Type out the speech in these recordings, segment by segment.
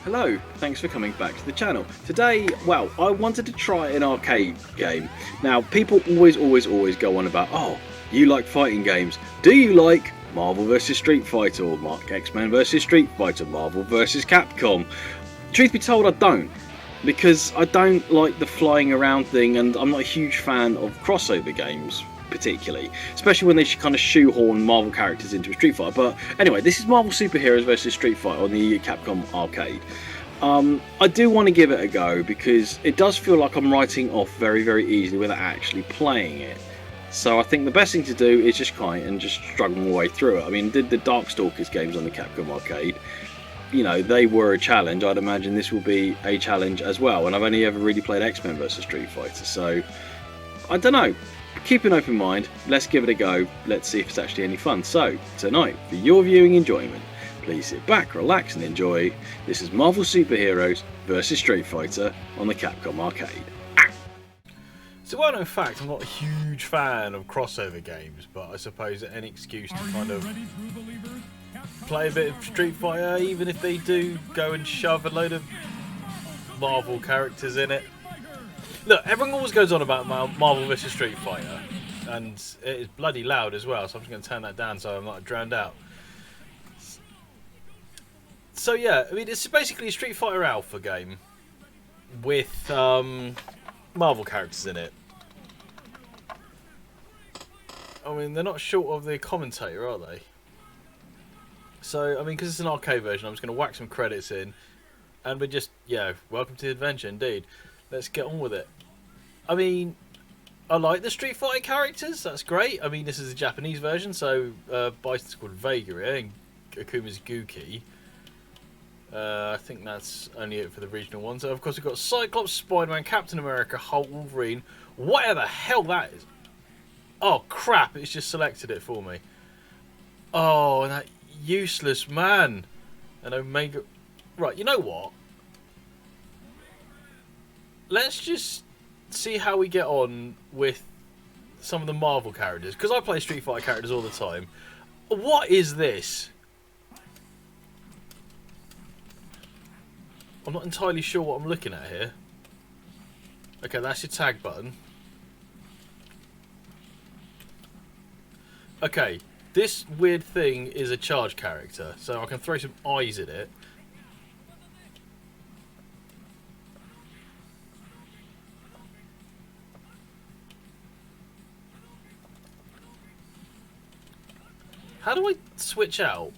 Hello, thanks for coming back to the channel. Today, well, I wanted to try an arcade game. Now, people always go on about, oh, you like fighting games. Do you like Marvel vs Street Fighter or X-Men vs Street Fighter, Marvel vs Capcom? Truth be told, I don't. Because I don't like the flying around thing, and I'm not a huge fan of crossover games, particularly, especially when they kind of shoehorn Marvel characters into a Street Fighter. But anyway, this is Marvel Superheroes vs Street Fighter on the Capcom Arcade. I do want to give it a go because it does feel like I'm writing off very easily without actually playing it. So I think the best thing to do is just struggle my way through it. I mean, did the Darkstalkers games on the Capcom Arcade, you know, they were a challenge. I'd imagine this will be a challenge as well, and I've only ever really played X-Men vs Street Fighter, so I don't know. Keep an open mind, let's give it a go, let's see if it's actually any fun. So, tonight, for your viewing enjoyment, please sit back, relax and enjoy. This is Marvel Superheroes vs Street Fighter on the Capcom Arcade. So, well, in fact, I'm not a huge fan of crossover games, but I suppose any excuse to kind of play a bit of Street Fighter, even if they do go and shove a load of Marvel characters in it. Look, everyone always goes on about Marvel vs Street Fighter, and it is bloody loud as well, so I'm just going to turn that down so I'm not drowned out. So yeah, I mean, it's basically a Street Fighter Alpha game with Marvel characters in it. I mean, they're not short of the commentator, are they? So, I mean, because it's an arcade version, I'm just going to whack some credits in, and we're just, yeah, welcome to the adventure, indeed. Let's get on with it. I mean, I like the Street Fighter characters, that's great. I mean, this is a Japanese version, so Bison's called Vega, and Akuma's Guki. I think that's only it for the regional ones. So, of course, we've got Cyclops, Spider-Man, Captain America, Hulk, Wolverine, whatever the hell that is. Oh, crap, it's just selected it for me. Oh, and that useless man. And Omega... Right, you know what? Let's just see how we get on with some of the Marvel characters. Because I play Street Fighter characters all the time. What is this? I'm not entirely sure what I'm looking at here. Okay, that's your tag button. Okay, this weird thing is a charge character, so I can throw some eyes at it. How do I switch out?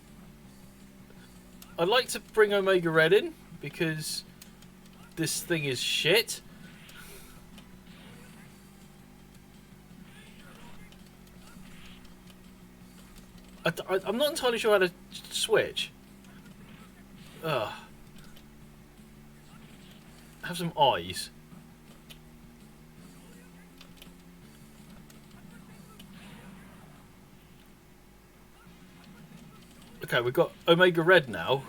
I'd like to bring Omega Red in, because this thing is shit. I'm not entirely sure how to switch. Ugh. Have some eyes. Okay, we've got Omega Red now.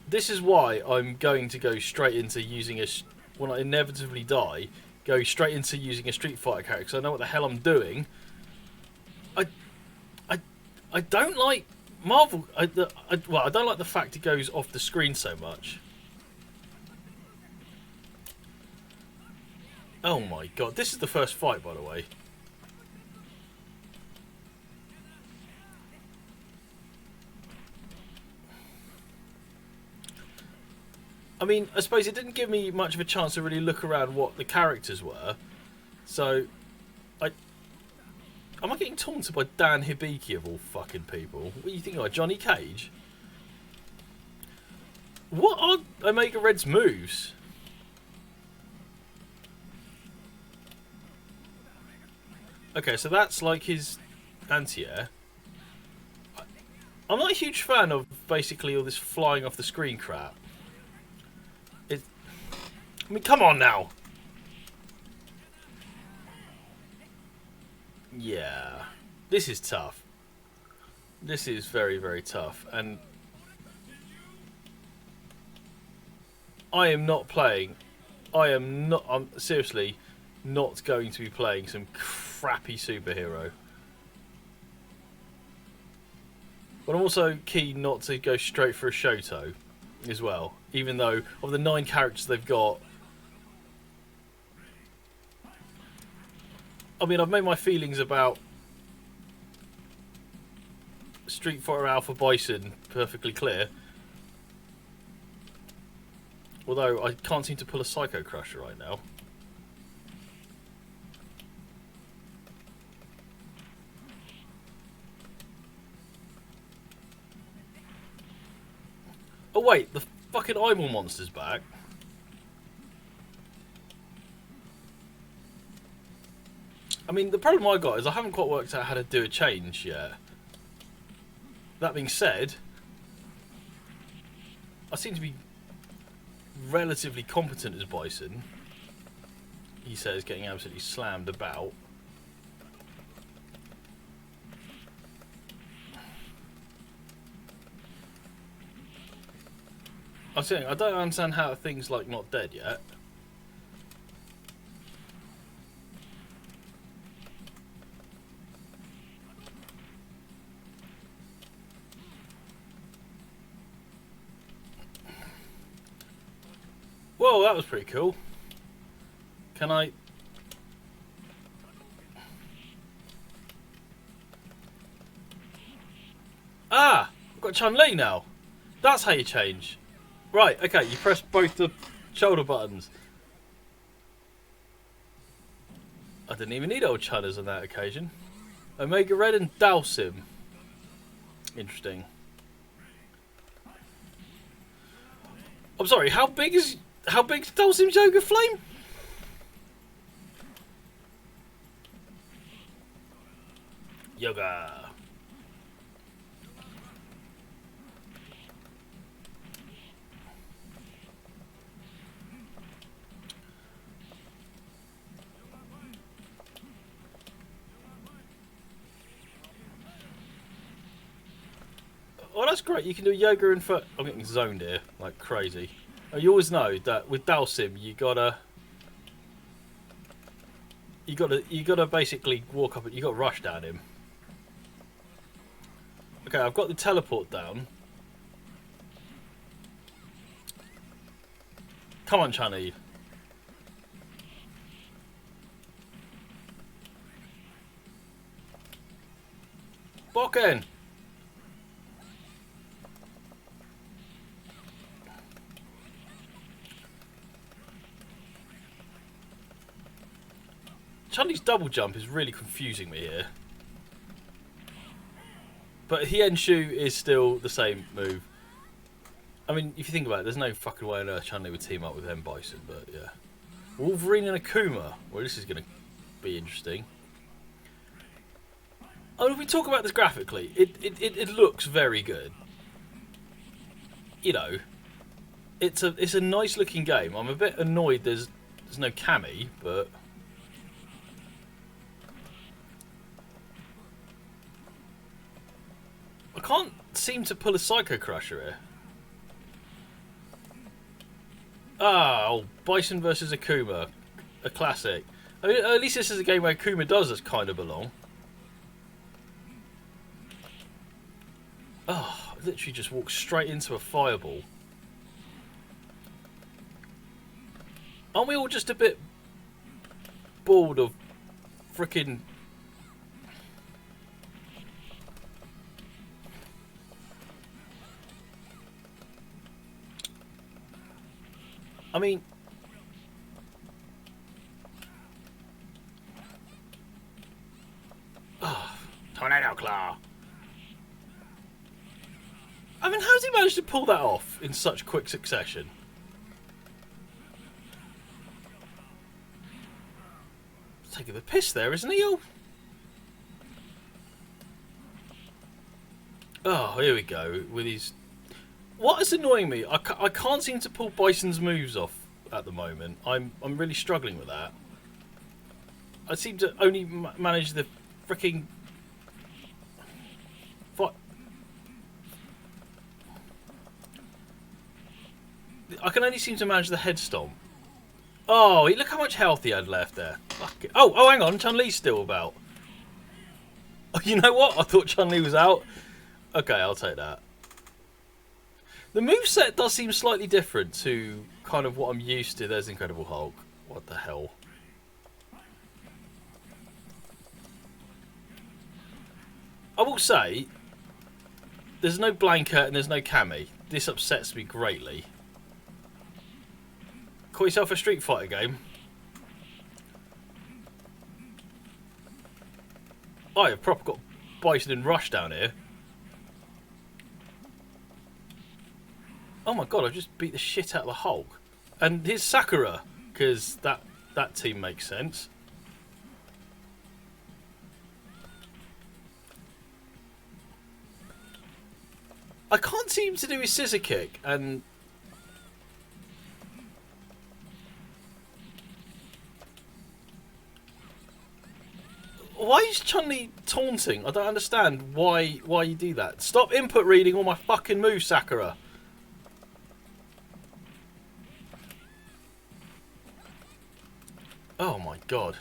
This is why I'm going to go straight into using when I inevitably die, go straight into using a Street Fighter character, because I know what the hell I'm doing. I don't like Marvel. Well, I don't like the fact it goes off the screen so much. Oh my god, this is the first fight, by the way. I mean, I suppose it didn't give me much of a chance to really look around what the characters were. So, am I getting taunted by Dan Hibiki of all fucking people? What do you think of Johnny Cage? What are Omega Red's moves? Okay, so that's like his anti-air. I'm not a huge fan of basically all this flying off the screen crap. I mean, come on now. Yeah, this is tough. This is very tough, and I am not playing. I'm seriously not going to be playing some crappy superhero. But I'm also keen not to go straight for a Shoto as well. Even though, of the 9 characters they've got... I mean, I've made my feelings about Street Fighter Alpha Bison perfectly clear. Although, I can't seem to pull a Psycho Crusher right now. Oh wait, the fucking eyeball monster's back. I mean, the problem I got is I haven't quite worked out how to do a change yet. That being said, I seem to be relatively competent as Bison. He says getting absolutely slammed about. I'm saying I don't understand how things like not dead yet. Whoa, that was pretty cool. Can I... Ah! I've got Chun-Li now. That's how you change. Right, okay, you press both the shoulder buttons. I didn't even need old Chunners on that occasion. Omega Red and Dalsim. Interesting. I'm sorry, how big's Dalsim's Yoga Flame? Yoga. Oh, that's great. You can do yoga and foot. I'm getting zoned here like crazy. Oh, you always know that with Dalsim, you gotta basically walk up. You gotta rush down him. Okay, I've got the teleport down. Come on, Chun-Li. Bokken. Chun-Li's double jump is really confusing me here. But Hienshu is still the same move. I mean, if you think about it, there's no fucking way on earth Chun-Li would team up with M. Bison, but yeah. Wolverine and Akuma. Well, this is going to be interesting. I mean, if we talk about this graphically, it looks very good. You know, it's a nice looking game. I'm a bit annoyed there's no Cammy, but... I can't seem to pull a Psycho Crusher here. Oh, Bison versus Akuma. A classic. I mean, at least this is a game where Akuma does kind of belong. Oh, I literally just walked straight into a fireball. Aren't we all just a bit bored of frickin'... I mean... Oh, Tornado Claw. I mean, how does he manage to pull that off in such quick succession? He's taking the piss there, isn't he? Oh, here we go with his... What is annoying me? I can't seem to pull Bison's moves off at the moment. I'm really struggling with that. I seem to only manage the freaking... I can only seem to manage the head stomp. Oh, look how much health he had left there. Fuck it. Oh, hang on. Chun-Li's still about. Oh, you know what? I thought Chun-Li was out. Okay, I'll take that. The moveset does seem slightly different to kind of what I'm used to. There's Incredible Hulk. What the hell? I will say, there's no Blanket and there's no Cammy. This upsets me greatly. Call yourself a Street Fighter game? I have proper got Bison and Rush down here. Oh my god, I just beat the shit out of the Hulk. And here's Sakura, because that team makes sense. I can't seem to do his scissor kick, and why is Chun-Li taunting? I don't understand why you do that. Stop input reading all my fucking moves, Sakura. Oh my god.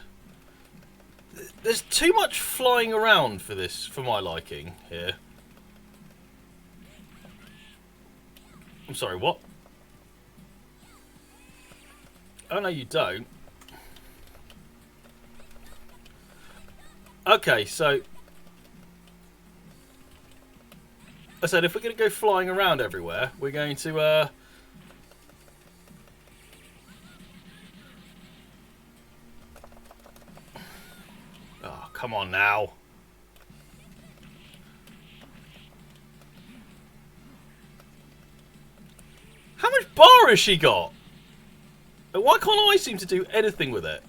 There's too much flying around for this, for my liking, here. I'm sorry, what? Oh no, you don't. Okay, so I said if we're going to go flying around everywhere, we're going to oh, come on now. How much bar has she got? And why can't I seem to do anything with it?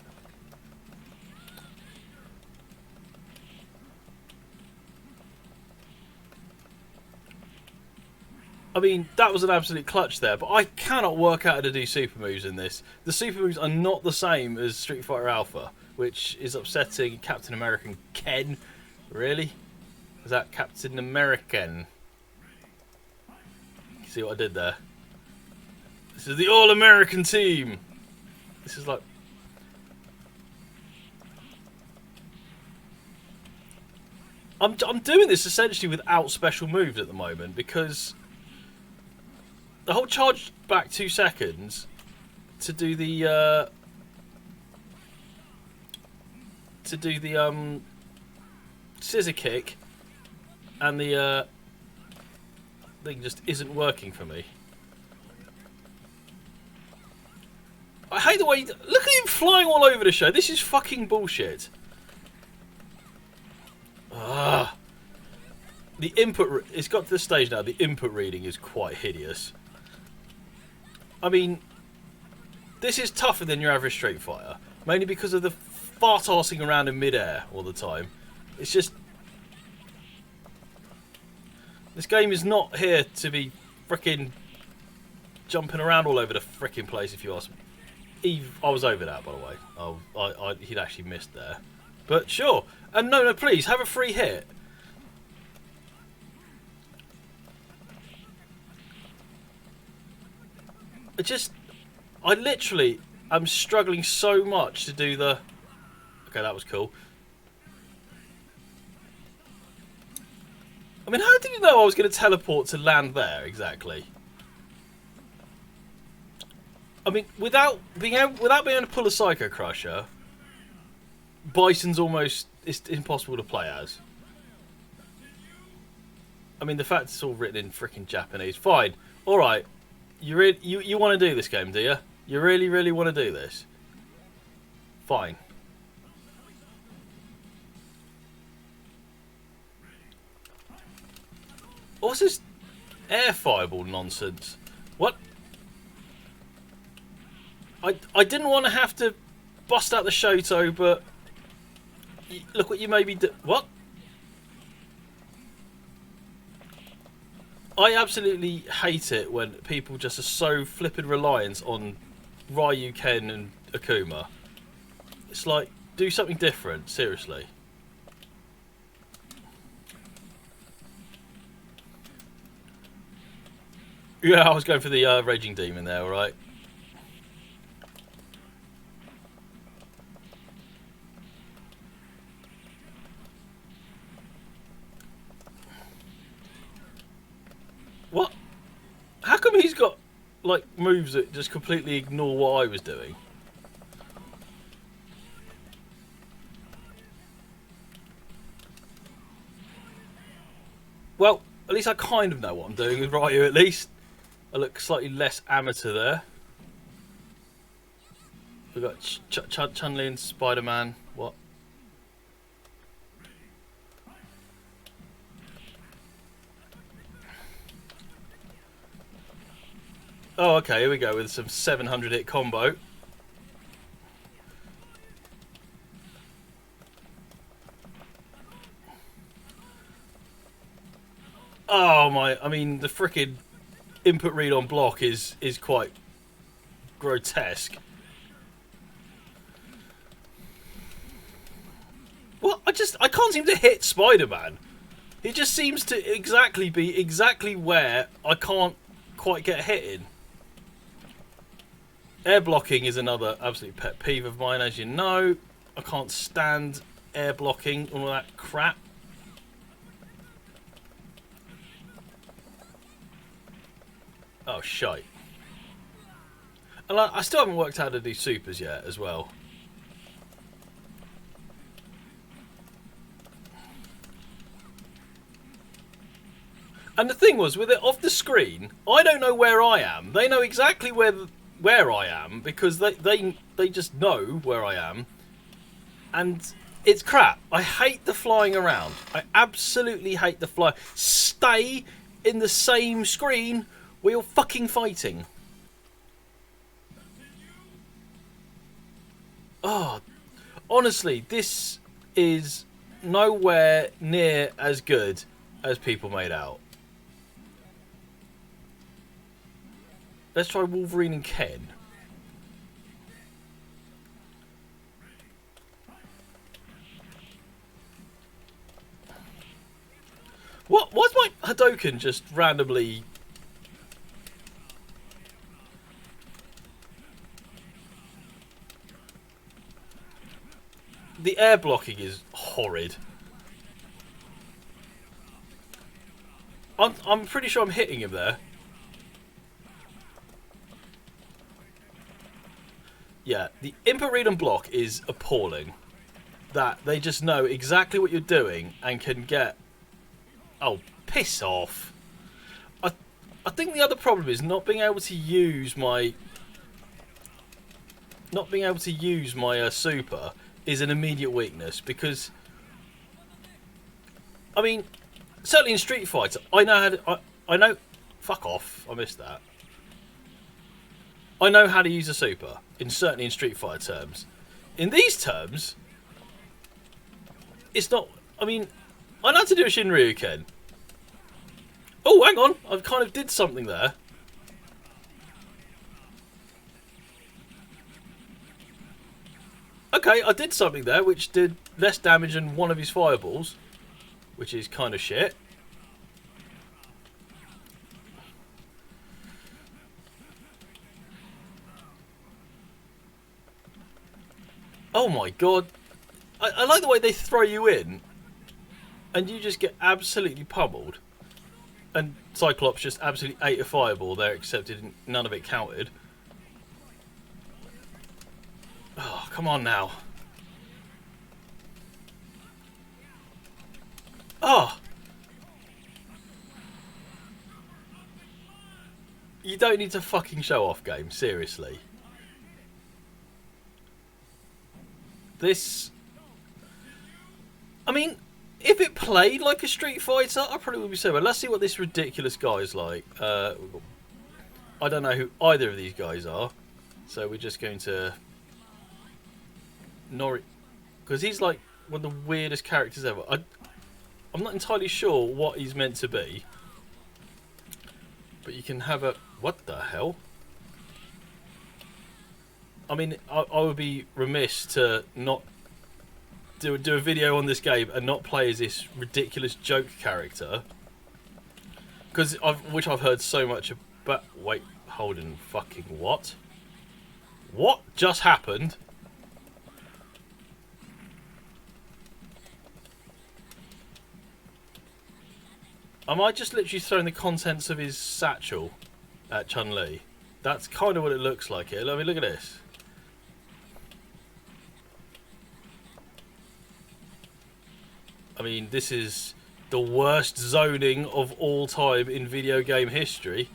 I mean, that was an absolute clutch there, but I cannot work out how to do super moves in this. The super moves are not the same as Street Fighter Alpha, which is upsetting Captain American Ken. Really? Is that Captain American? You see what I did there? This is the All-American team. This is like... I'm doing this essentially without special moves at the moment because the whole charge back 2 seconds to do the scissor kick and the thing just isn't working for me. I hate the way... Look at him flying all over the show. This is fucking bullshit. Ah, the input... It's got to the stage now. The input reading is quite hideous. I mean, this is tougher than your average Street Fighter. Mainly because of the fart-arsing around in mid-air all the time. It's just... This game is not here to be frickin' jumping around all over the frickin' place, if you ask me. I was over that, by the way. He'd actually missed there. But sure. And no, please, have a free hit. I literally am struggling so much to do the... Okay, that was cool. I mean, how did you know I was going to teleport to land there, exactly? I mean, without being able to pull a Psycho Crusher, Bison's almost... It's impossible to play as. I mean, the fact it's all written in freaking Japanese. Fine. Alright. You want to do this game, do you? You really, really want to do this? Fine. What's this air fireball nonsense? What? I didn't want to have to bust out the Shoto, but look what you made me do. What? I absolutely hate it when people just are so flippin' reliant on Ryu, Ken and Akuma. It's like, do something different, seriously. Yeah, I was going for the Raging Demon there, alright. come he's got like moves that just completely ignore what I was doing? Well, at least I kind of know what I'm doing with Ryu, at least. I look slightly less amateur there. We've got Chun-Li and Spider-Man. What? Oh, okay, here we go with some 700 hit combo. Oh my, I mean, the frickin' input read on block is quite grotesque. What? I can't seem to hit Spider-Man. He just seems to be exactly where I can't quite get hit in. Air blocking is another absolute pet peeve of mine, as you know. I can't stand air blocking, all that crap. Oh, shite. And I still haven't worked out how to do supers yet, as well. And the thing was, with it off the screen, I don't know where I am. They know exactly where I am, because they just know where I am. And it's crap. I hate the flying around. I absolutely hate the fly. Stay in the same screen where you're fucking fighting. Oh, honestly, this is nowhere near as good as people made out. Let's try Wolverine and Ken. What? Why's my Hadouken just randomly... The air blocking is horrid. I'm pretty sure I'm hitting him there. Yeah, the input read and block is appalling. That they just know exactly what you're doing and can get... Oh, piss off. I think the other problem is not being able to use my... super is an immediate weakness, because... I mean, certainly in Street Fighter, I know how to... I know... Fuck off, I missed that. I know how to use a super, certainly in Street Fighter terms. In these terms, it's not... I mean, I know how to do a Shinryuken. Oh, hang on, I kind of did something there. Okay, I did something there which did less damage than one of his fireballs, which is kind of shit. Oh my god. I like the way they throw you in and you just get absolutely pummeled. And Cyclops just absolutely ate a fireball there, except none of it counted. Oh, come on now. Oh! You don't need to fucking show off, game, seriously. This... I mean, if it played like a Street Fighter, I probably would be so. But let's see what this ridiculous guy's like. I don't know who either of these guys are, so we're just going to... Because he's like one of the weirdest characters ever. I'm not entirely sure what he's meant to be. But you can have a... What the hell? I mean, I would be remiss to not do a video on this game and not play as this ridiculous joke character. Because which I've heard so much about... Wait, hold on, fucking what? What just happened? Am I just literally throwing the contents of his satchel at Chun-Li. That's kind of what it looks like here. I mean, look at this. I mean, this is the worst zoning of all time in video game history.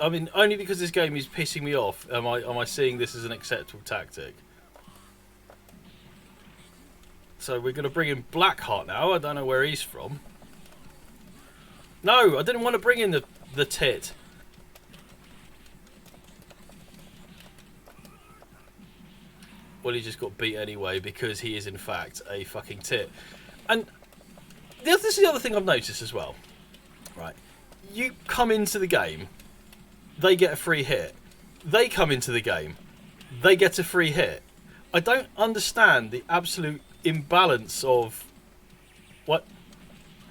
I mean, only because this game is pissing me off am I seeing this as an acceptable tactic. So we're going to bring in Blackheart now. I don't know where he's from. No, I didn't want to bring in the tit. Well, he just got beat anyway because he is in fact a fucking tit. And this is the other thing I've noticed as well. Right, you come into the game, they get a free hit. They come into the game, they get a free hit. I don't understand the absolute imbalance of what.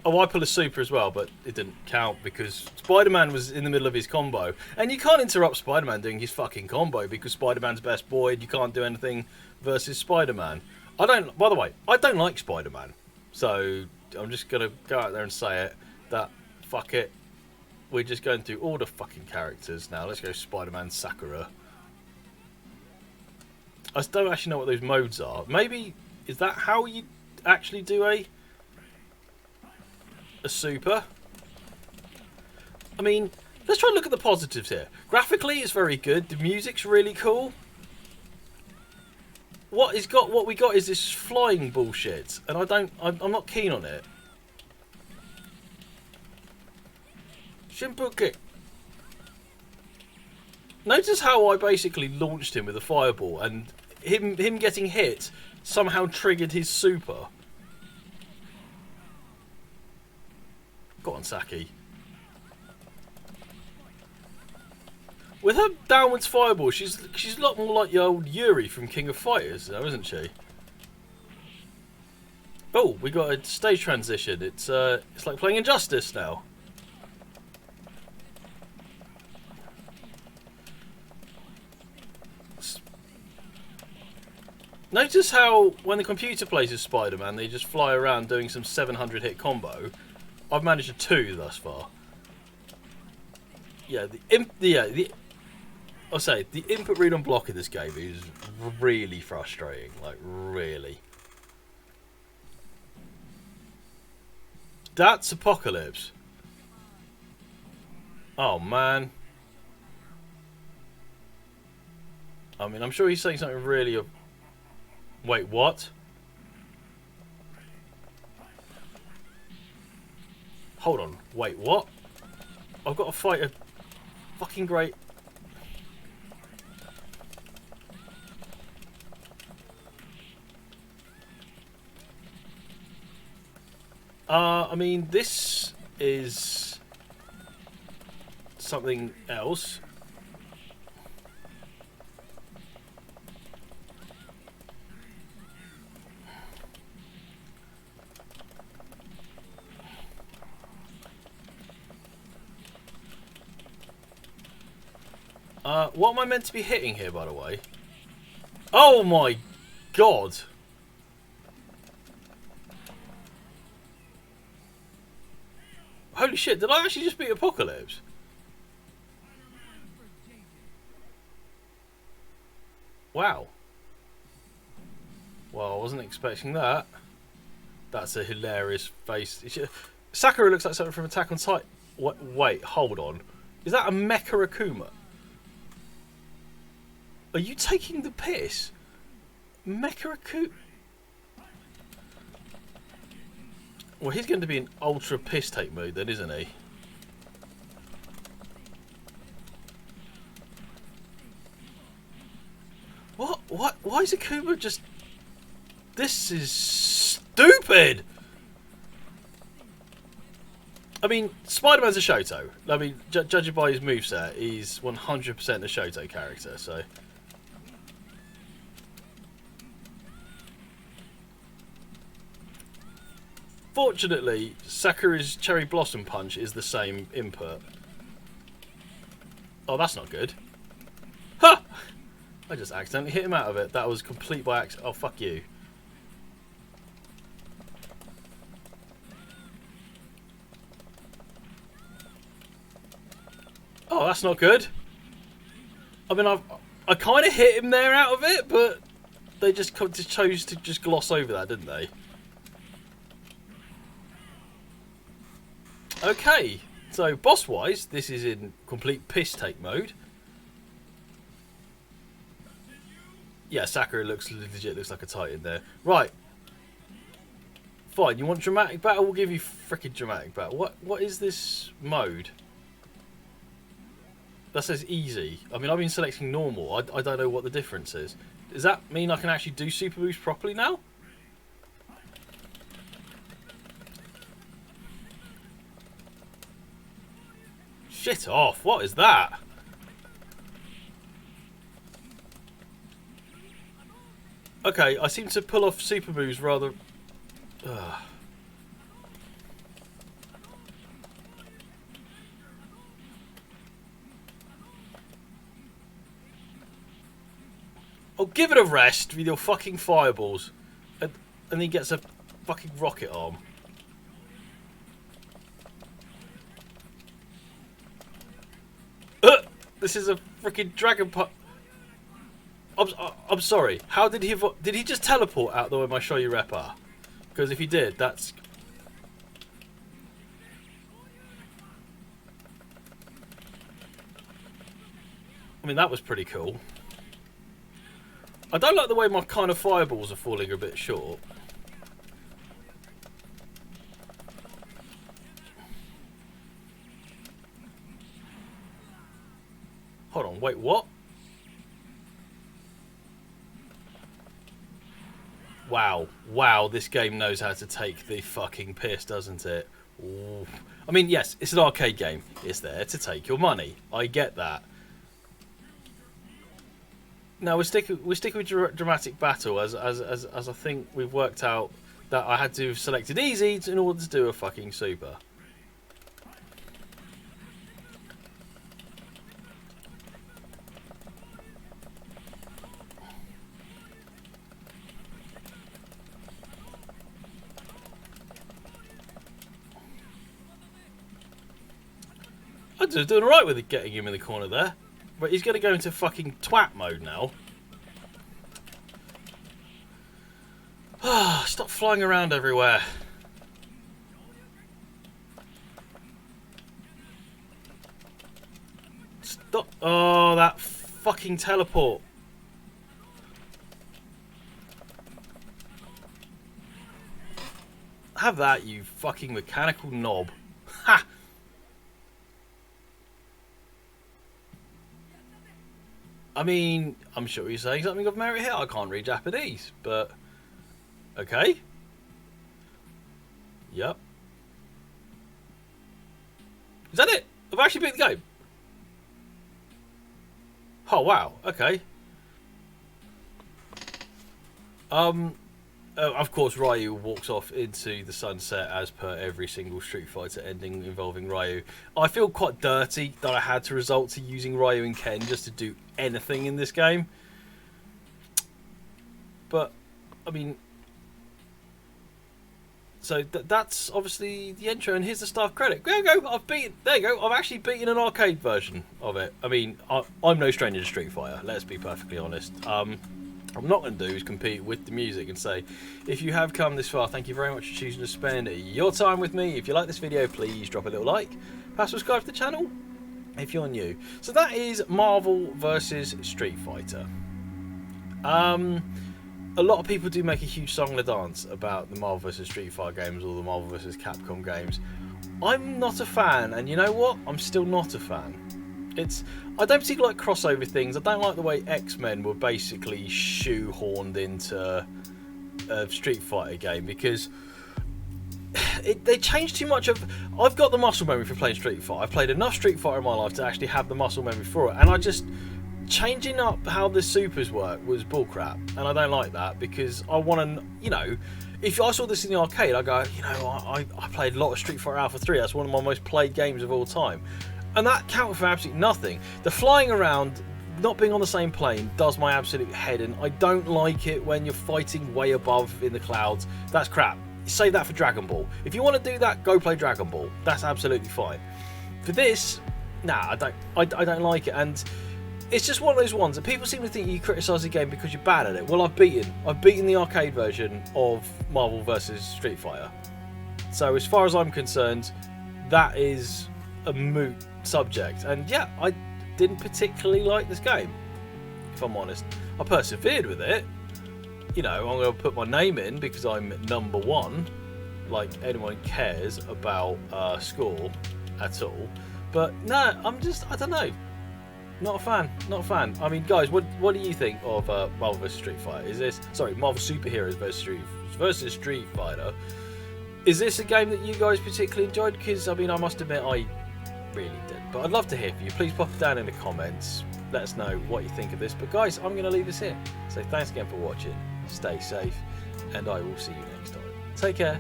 Oh, I pull a super as well, but it didn't count because Spider-Man was in the middle of his combo. And you can't interrupt Spider-Man doing his fucking combo because Spider-Man's best boy and you can't do anything versus Spider-Man. By the way, I don't like Spider-Man. So I'm just going to go out there and say it, that fuck it. We're just going through all the fucking characters now. Let's go Spider-Man Sakura. I don't actually know what those modes are. Maybe, is that how you actually do a super? I mean, let's try and look at the positives here. Graphically, it's very good. The music's really cool. What we got is this flying bullshit, and I'm not keen on it. Shimpuki. Notice how I basically launched him with a fireball, and him getting hit somehow triggered his super. Go on, Saki. With her downwards fireball, she's a lot more like the old Yuri from King of Fighters, though, isn't she? Oh, we got a stage transition. It's like playing Injustice now. Notice how when the computer plays as Spider-Man, they just fly around doing some 700 hit combo. I've managed a 2 thus far. Yeah, I'll say the input read on block in this game is really frustrating. Like, really. That's Apocalypse. Oh man. I mean, I'm sure he's saying something really. Wait, what? Hold on. Wait, what? I've got to fight a fucking great. I mean, this is something else. What am I meant to be hitting here, by the way? Oh my god! Holy shit, did I actually just beat Apocalypse? Wow. Well, I wasn't expecting that. That's a hilarious face. Sakura looks like something from Attack on Titan. Wait, hold on. Is that a Mecha Akuma? Are you taking the piss? Mecha Akuma? Well, he's going to be in ultra piss take mood then, isn't he? What? Why is Akuma just... This is stupid! I mean, Spider-Man's a Shoto. I mean, judging by his moveset, he's 100% a Shoto character, so... Fortunately, Sakura's Cherry Blossom Punch is the same input. Oh, that's not good. Ha! I just accidentally hit him out of it. That was complete by accident. Oh, fuck you. Oh, that's not good. I mean, I kind of hit him there out of it, but they just chose to just gloss over that, didn't they? Okay, so boss-wise, this is in complete piss-take mode. Yeah, Sakura looks legit, looks like a titan there. Right. Fine, you want dramatic battle? We'll give you frickin' dramatic battle. What is this mode? That says easy. I mean, I've been selecting normal. I don't know what the difference is. Does that mean I can actually do Super Boost properly now? Shit off. What is that? Okay, I seem to pull off super moves rather... Ugh. Oh, give it a rest with your fucking fireballs. And he gets a fucking rocket arm. This is a freaking dragon pup. I'm sorry. How did he just teleport out the way my show you rep are? Because if he did, that's... I mean, that was pretty cool. I don't like the way my kind of fireballs are falling a bit short. Hold on, wait, what? Wow, wow, this game knows how to take the fucking piss, doesn't it? Ooh. I mean, yes, it's an arcade game. It's there to take your money. I get that. Now we're sticking with dramatic battle as I think we've worked out that I had to have selected easy in order to do a fucking super. I'm just doing alright with getting him in the corner there. But he's going to go into fucking twat mode now. Stop flying around everywhere. Stop. Oh, that fucking teleport. Have that, you fucking mechanical knob. Ha! I mean, I'm sure you're saying something of merit here. I can't read Japanese, but... Okay. Yep. Is that it? I've actually beat the game. Oh, wow. Okay. Of course, Ryu walks off into the sunset as per every single Street Fighter ending involving Ryu. I feel quite dirty that I had to resort to using Ryu and Ken just to do anything in this game. But, I mean... So that's obviously the intro, and here's the staff credit. There you go, there you go, I've actually beaten an arcade version of it. I mean, I'm no stranger to Street Fighter, let's be perfectly honest. What I'm not going to do is compete with the music and say, if you have come this far, thank you very much for choosing to spend your time with me. If you like this video, please drop a little like. Perhaps subscribe to the channel if you're new. So that is Marvel vs Street Fighter. A lot of people do make a huge song and dance about the Marvel vs Street Fighter games or the Marvel vs Capcom games. I'm not a fan, and you know what? I'm still not a fan. I don't particularly like crossover things. I don't like the way X-Men were basically shoehorned into a Street Fighter game because they changed too much of... I've got the muscle memory for playing Street Fighter. I've played enough Street Fighter in my life to actually have the muscle memory for it, and I just... Changing up how the supers work was bullcrap, and I don't like that because I want to, you know, if I saw this in the arcade, I go, you know, I played a lot of Street Fighter Alpha 3. That's one of my most played games of all time, and that counted for absolutely nothing. The flying around not being on the same plane does my absolute head in. I don't like it when you're fighting way above in the clouds. That's crap. Save that for Dragon Ball. If you want to do that, go play Dragon Ball. That's absolutely fine. For this, nah, I don't like it, and it's just one of those ones that people seem to think you criticise the game because you're bad at it. Well, I've beaten the arcade version of Marvel vs. Street Fighter. So as far as I'm concerned, that is a moot subject. And yeah, I didn't particularly like this game, if I'm honest. I persevered with it. You know, I'm going to put my name in because I'm number one, like anyone cares about score at all. But no, I don't know. Not a fan. I mean, guys, what do you think of Marvel vs. Street Fighter? Marvel Superheroes versus Street Fighter? Is this a game that you guys particularly enjoyed? Because, I mean, I must admit, I really did. But I'd love to hear from you. Please pop it down in the comments. Let us know what you think of this. But, guys, I'm going to leave this here. So, thanks again for watching. Stay safe. And I will see you next time. Take care.